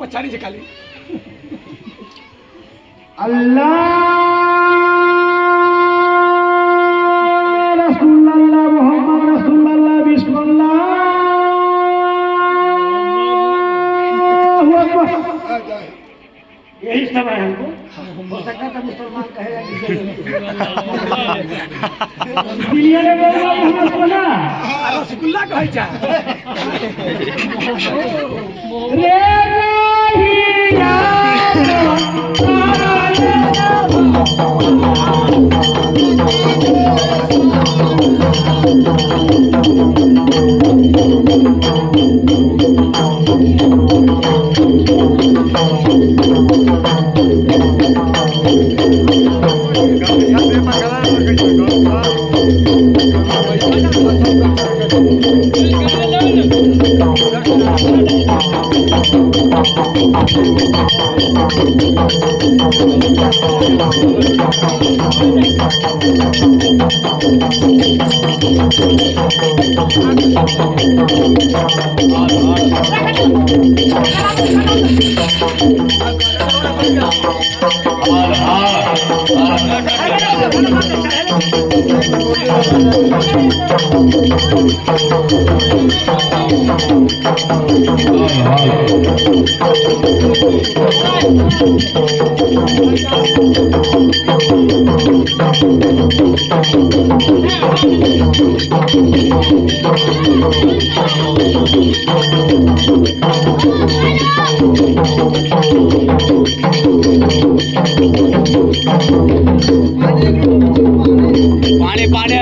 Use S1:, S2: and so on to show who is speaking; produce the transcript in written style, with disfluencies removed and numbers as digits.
S1: पछाड़ी से खाली
S2: अल्लाह रसूलुल्लाह मोहम्मद रसूलुल्लाह बिस्मिल्लाह यही सब है हमको हो सकता था मुसलमान कहेगा दिलिया ने बोला हमको ना
S1: रसगुल्ला कहे जा
S2: रे रहिया
S3: पाणी पाणी